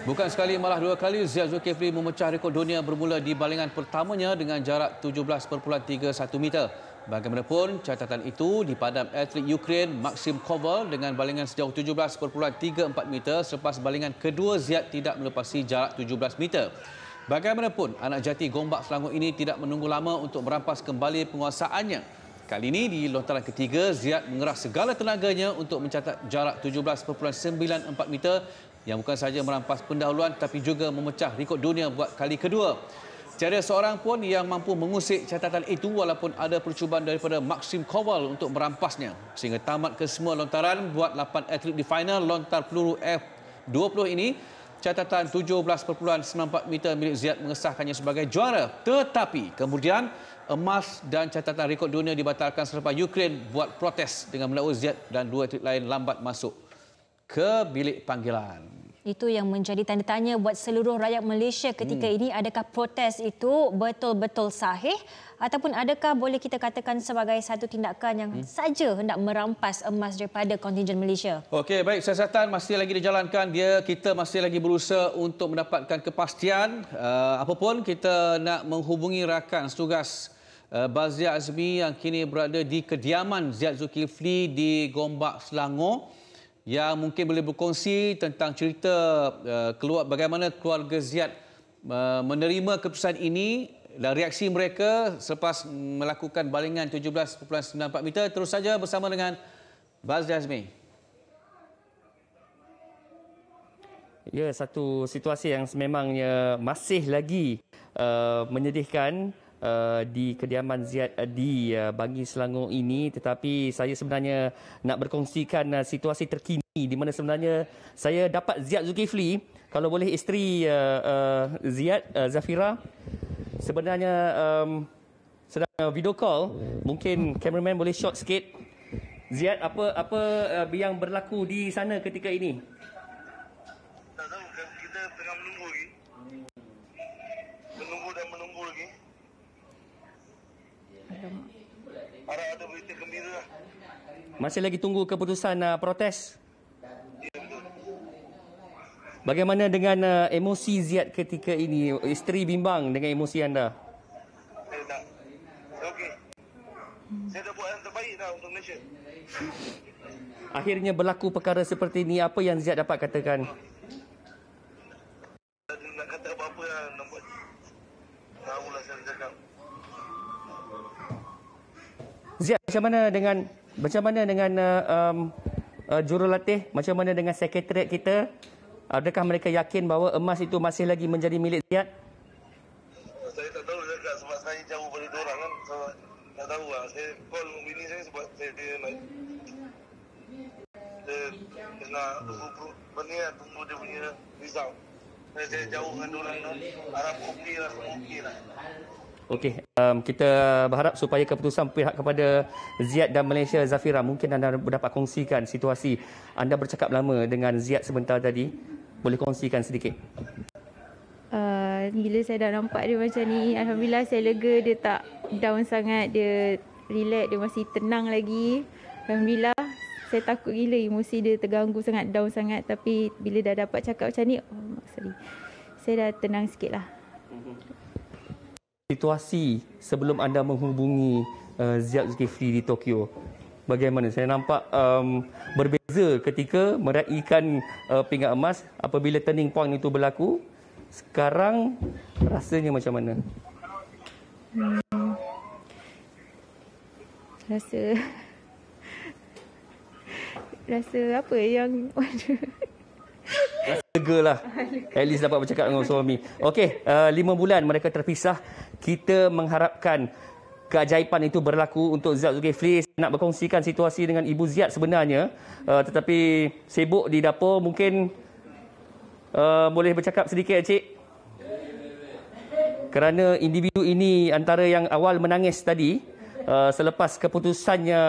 Bukan sekali malah dua kali Ziad Zulkifli memecah rekod dunia bermula di balingan pertamanya dengan jarak 17.31 meter. Bagaimanapun, catatan itu dipadam atlet Ukraine Maxim Koval dengan balingan sejauh 17.34 meter selepas balingan kedua Ziad tidak melepasi jarak 17 meter. Bagaimanapun, anak jati Gombak Selangor ini tidak menunggu lama untuk merampas kembali penguasaannya. Kali ini di lontaran ketiga, Ziad mengeras segala tenaganya untuk mencatat jarak 17.94 meter yang bukan sahaja merampas pendahuluan tapi juga memecah rekod dunia buat kali kedua. Tiada seorang pun yang mampu mengusik catatan itu walaupun ada percubaan daripada Maxim Koval untuk merampasnya. Sehingga tamat kesemua lontaran buat 8 atlet di final lontar peluru F20 ini, catatan 17.94 meter milik Ziad mengesahkannya sebagai juara. Tetapi kemudian emas dan catatan rekod dunia dibatalkan selepas Ukraine buat protes dengan mendakwa Ziad dan dua atlet lain lambat masuk ke bilik panggilan. Itu yang menjadi tanda tanya buat seluruh rakyat Malaysia ketika ini. Adakah protes itu betul-betul sahih ataupun adakah boleh kita katakan sebagai satu tindakan yang saja hendak merampas emas daripada kontingen Malaysia? Okey, baik, siasatan masih lagi dijalankan. Kita masih lagi berusaha untuk mendapatkan kepastian. Apapun, kita nak menghubungi rakan setugas Bazia Azmi yang kini berada di kediaman Ziad Zulkifli di Gombak, Selangor, yang mungkin boleh berkongsi tentang cerita bagaimana keluarga Ziad menerima keputusan ini dan reaksi mereka selepas melakukan balingan 17.94 meter. Terus saja bersama dengan Bazia Azmi. Ya, satu situasi yang sememangnya masih lagi menyedihkan di kediaman Ziad di Bangi Selangor ini, tetapi saya sebenarnya nak berkongsikan situasi terkini di mana sebenarnya saya dapat Ziad Zulkifli, kalau boleh isteri Ziad, Zafira, sebenarnya sedang video call. Mungkin cameraman boleh shot sikit. Ziad, apa yang berlaku di sana ketika ini? Tak tahu, kita tengah menunggu lagi. Menunggu lagi. Ada berita gembira lah. Masih lagi tunggu keputusan protes. Bagaimana dengan emosi Ziad ketika ini? Isteri bimbang dengan emosi anda. Saya tak. Okey. Saya dah buat yang terbaik dah untuk Malaysia. Akhirnya berlaku perkara seperti ini. Apa yang Ziad dapat katakan? Nak kata apa-apa lah. Nampak. Tahulah saya cakap. Ziad, macam mana dengan jurulatih, macam mana dengan sekretariat kita? Adakah mereka yakin bahawa emas itu masih lagi menjadi milik Ziad? Saya tak tahu cakap sebab saya jauh dari diorang kan. So, tak tahu lah. Saya call bini saya sebab dia tengah tunggu dia punya result. Saya jauh dengan diorang kan. Harap okey lah, semua okey lah. Okey, kita berharap supaya keputusan pihak kepada Ziad dan Malaysia. Zafira, mungkin anda dapat kongsikan situasi. Anda bercakap lama dengan Ziad sebentar tadi. Boleh kongsikan sedikit? Bila saya dah nampak dia macam ni, alhamdulillah saya lega. Dia tak down sangat, dia relax, dia masih tenang lagi. Alhamdulillah. Saya takut gila, emosi dia terganggu sangat, down sangat. Tapi bila dah dapat cakap macam ni, saya dah tenang sikit lah. Situasi sebelum anda menghubungi Ziad Zulkifli di Tokyo, bagaimana? Saya nampak berbeza ketika meraihkan pingat emas. Apabila turning point itu berlaku, sekarang rasanya macam mana? Rasa apa yang rasa lega lah. At least dapat bercakap dengan suami. Okey, 5 bulan mereka terpisah. Kita mengharapkan keajaiban itu berlaku untuk Ziad Zulkifli. Saya nak berkongsikan situasi dengan Ibu Ziad sebenarnya. Tetapi sibuk di dapur. Mungkin boleh bercakap sedikit, Cik? Kerana individu ini antara yang awal menangis tadi selepas keputusannya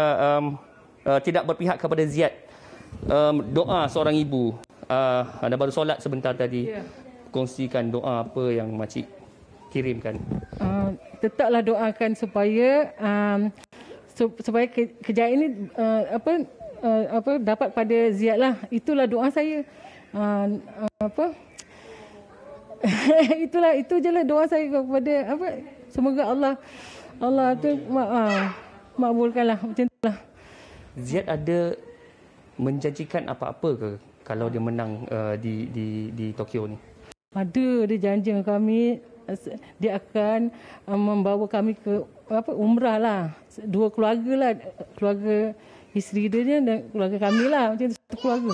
tidak berpihak kepada Ziad. Doa seorang ibu. Anda baru solat sebentar tadi. Kongsikan doa apa yang makcik kirimkan. Tetaplah doakan supaya supaya kejayaan ini dapat pada Ziad lah. Itulah doa saya. apa itu je lah doa saya kepada semoga Allah tu makbulkanlah macam itulah. Ziyad ada menjanjikan apa-apa ke kalau dia menang di Tokyo ni? Ada, dia janji dengan kami dia akan membawa kami ke umrah lah. Dua keluarga lah, keluarga isteri dia dan keluarga kami lah, macam tu, satu keluarga.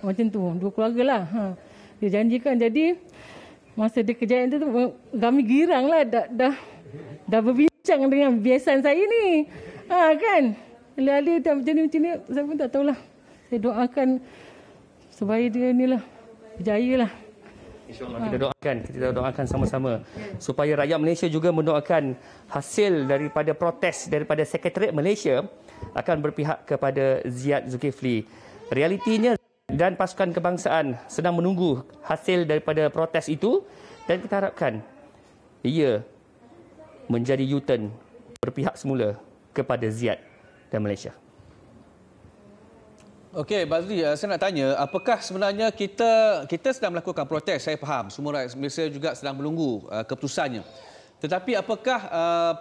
Macam tu, dua keluarga lah. Dia janjikan. Jadi masa dia kejayaan tu kami girang lah, dah berbincang dengan biasan saya ni. Kan? Alih-alih dah macam ni, saya pun tak tahulah. Saya doakan supaya dia ni lah berjaya lah. InsyaAllah kita doakan sama-sama supaya rakyat Malaysia juga mendoakan hasil daripada protes daripada Sekretariat Malaysia akan berpihak kepada Ziyad Zulkifli. Realitinya dan pasukan kebangsaan sedang menunggu hasil daripada protes itu dan kita harapkan ia menjadi U-turn berpihak semula kepada Ziyad dan Malaysia. Okey, Bazli, saya nak tanya, apakah sebenarnya kita sedang melakukan protes, saya faham, semua rakyat Malaysia juga sedang menunggu keputusannya. Tetapi apakah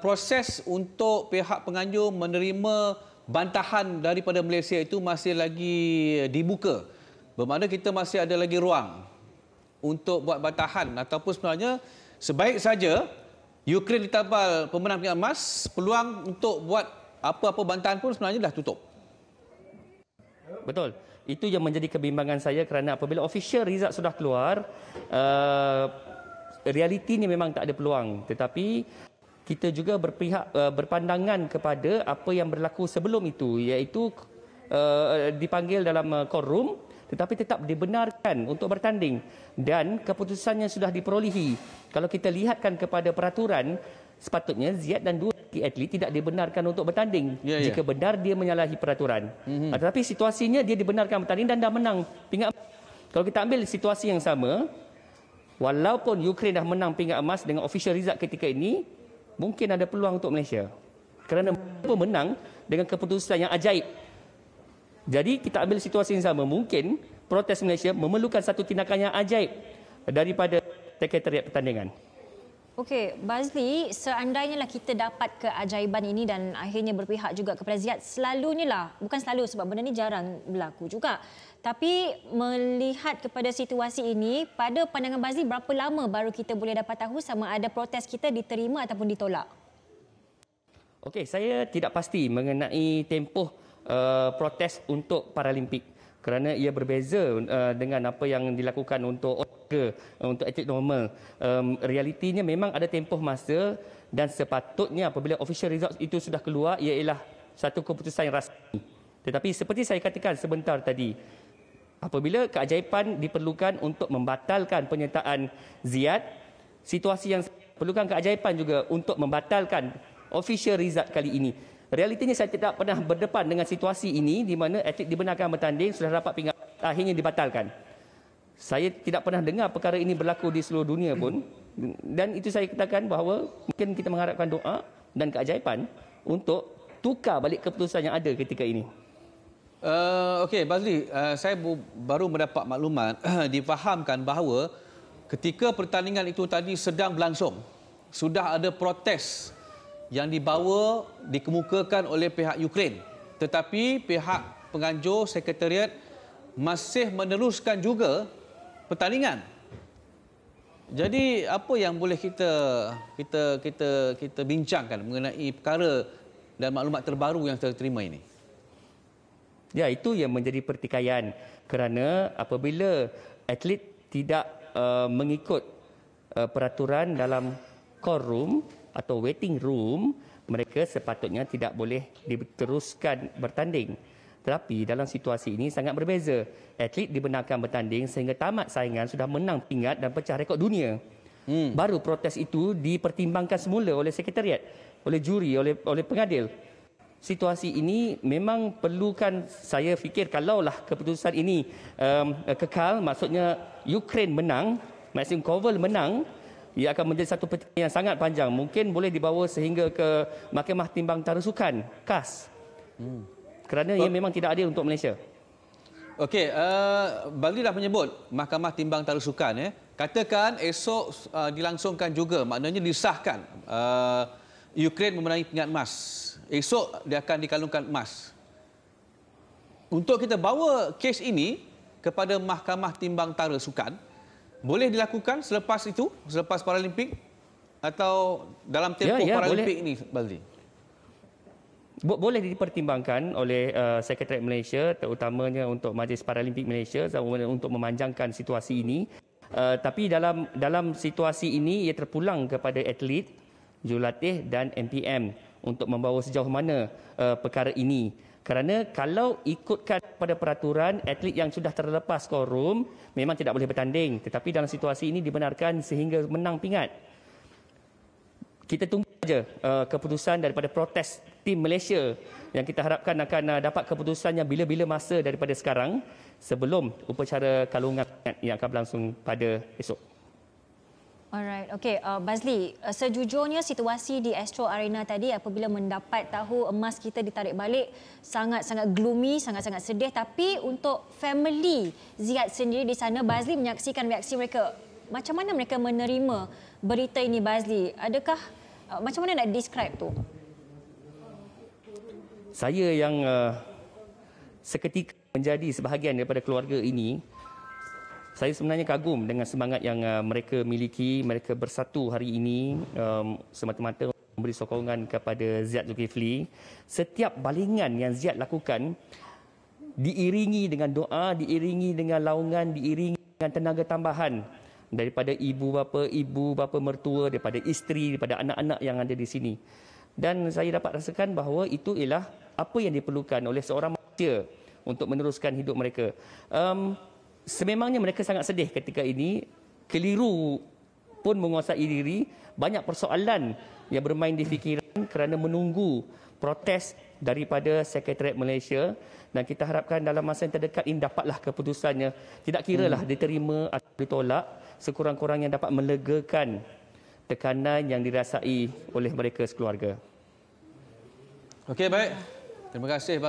proses untuk pihak penganjur menerima bantahan daripada Malaysia itu masih lagi dibuka? Bermakna kita masih ada lagi ruang untuk buat bantahan ataupun sebenarnya sebaik saja Ukraine ditabal pemenang pingat emas, peluang untuk buat apa-apa bantahan pun sebenarnya dah tutup. Betul. Itu yang menjadi kebimbangan saya kerana apabila official result sudah keluar, realiti ni memang tak ada peluang. Tetapi kita juga berpandangan kepada apa yang berlaku sebelum itu, iaitu dipanggil dalam courtroom tetapi tetap dibenarkan untuk bertanding dan keputusannya sudah diperolehi. Kalau kita lihatkan kepada peraturan, sepatutnya Ziyad dan dua atlet tidak dibenarkan untuk bertanding jika benar dia menyalahi peraturan. Tetapi situasinya dia dibenarkan bertanding dan dah menang pingat. Kalau kita ambil situasi yang sama, walaupun Ukraine dah menang pingat emas dengan official result ketika ini, mungkin ada peluang untuk Malaysia. Kerana mereka menang dengan keputusan yang ajaib. Jadi kita ambil situasi yang sama, mungkin protes Malaysia memerlukan satu tindakan yang ajaib daripada Sekretariat Pertandingan. Okey, Bazli, seandainya lah kita dapat keajaiban ini dan akhirnya berpihak juga kepada Ziyad, selalunya lah, bukan selalu sebab benda ni jarang berlaku juga. Tapi melihat kepada situasi ini, pada pandangan Bazli, berapa lama baru kita boleh dapat tahu sama ada protes kita diterima ataupun ditolak? Okey, saya tidak pasti mengenai tempoh protes untuk Paralimpik. Kerana ia berbeza dengan apa yang dilakukan untuk atlet normal. Realitinya memang ada tempoh masa dan sepatutnya apabila official result itu sudah keluar, ia ialah satu keputusan yang rasmi. Tetapi seperti saya katakan sebentar tadi, apabila keajaiban diperlukan untuk membatalkan penyertaan Ziyad, situasi yang perlukan keajaiban juga untuk membatalkan official result kali ini. Realitinya saya tidak pernah berdepan dengan situasi ini di mana atlet dibenarkan bertanding, sudah dapat pingat, akhirnya dibatalkan. Saya tidak pernah dengar perkara ini berlaku di seluruh dunia pun. Dan itu saya katakan bahawa mungkin kita mengharapkan doa dan keajaiban untuk tukar balik keputusan yang ada ketika ini. Okey, Bazli, saya baru mendapat maklumat, difahamkan bahawa ketika pertandingan itu tadi sedang berlangsung, sudah ada protes yang dikemukakan oleh pihak Ukraine. Tetapi pihak penganjur Sekretariat masih meneruskan juga pertandingan. Jadi apa yang boleh kita bincangkan mengenai perkara dan maklumat terbaru yang kita terima ini? Ya, itu yang menjadi pertikaian kerana apabila atlet tidak mengikut peraturan dalam courtroom atau waiting room, mereka sepatutnya tidak boleh diteruskan bertanding. Tetapi dalam situasi ini sangat berbeza. Atlet dibenarkan bertanding sehingga tamat saingan, sudah menang pingat dan pecah rekod dunia. Baru protes itu dipertimbangkan semula oleh Sekretariat, oleh juri, oleh pengadil. Situasi ini memang perlukan, saya fikir kalaulah keputusan ini kekal, maksudnya Ukraine menang, Maxim Koval menang, ia akan menjadi satu pertikaian yang sangat panjang. Mungkin boleh dibawa sehingga ke Mahkamah Timbang Antara Sukan, CAS. Kerana ia memang tidak adil untuk Malaysia. Okey, Baldi dah menyebut Mahkamah Timbang Tara Sukan. Katakan esok dilangsungkan juga, maknanya disahkan Ukraine memenangi pingat emas. Esok dia akan dikalungkan emas. Untuk kita bawa kes ini kepada Mahkamah Timbang Tara Sukan, boleh dilakukan selepas itu, selepas Paralimpik atau dalam tempoh Paralimpik ini, Baldi? Boleh dipertimbangkan oleh Sekretariat Malaysia, terutamanya untuk Majlis Paralimpik Malaysia untuk memanjangkan situasi ini. Tapi dalam situasi ini ia terpulang kepada atlet, jurulatih dan MPM untuk membawa sejauh mana perkara ini. Kerana kalau ikutkan pada peraturan, atlet yang sudah terlepas korum memang tidak boleh bertanding. Tetapi dalam situasi ini dibenarkan sehingga menang pingat. Kita tunggu saja keputusan daripada protes tim Malaysia yang kita harapkan akan dapat keputusannya bila-bila masa daripada sekarang sebelum upacara kalungan yang akan berlangsung pada esok. Alright, okey, Bazli, sejujurnya situasi di Astro Arena tadi apabila mendapat tahu emas kita ditarik balik sangat-sangat gloomy, sangat-sangat sedih, tapi untuk family Ziyad sendiri di sana, Bazli menyaksikan reaksi mereka. Macam mana mereka menerima berita ini, Bazli? Adakah macam mana nak describe tu? Saya yang seketika menjadi sebahagian daripada keluarga ini, saya sebenarnya kagum dengan semangat yang mereka miliki. Mereka bersatu hari ini semata-mata memberi sokongan kepada Ziyad Zulkifli. Setiap balingan yang Ziyad lakukan diiringi dengan doa, diiringi dengan laungan, diiringi dengan tenaga tambahan daripada ibu bapa mertua, daripada isteri, daripada anak-anak yang ada di sini. Dan saya dapat rasakan bahawa itu ialah apa yang diperlukan oleh seorang manusia untuk meneruskan hidup mereka. Sememangnya mereka sangat sedih ketika ini, keliru pun menguasai diri, banyak persoalan yang bermain di fikiran kerana menunggu protes daripada Sekretariat Malaysia, dan kita harapkan dalam masa yang terdekat ini dapatlah keputusannya. Tidak kiralah diterima atau ditolak, sekurang-kurangnya dapat melegakan tekanan yang dirasai oleh mereka sekeluarga. Okey, baik. Terima kasih,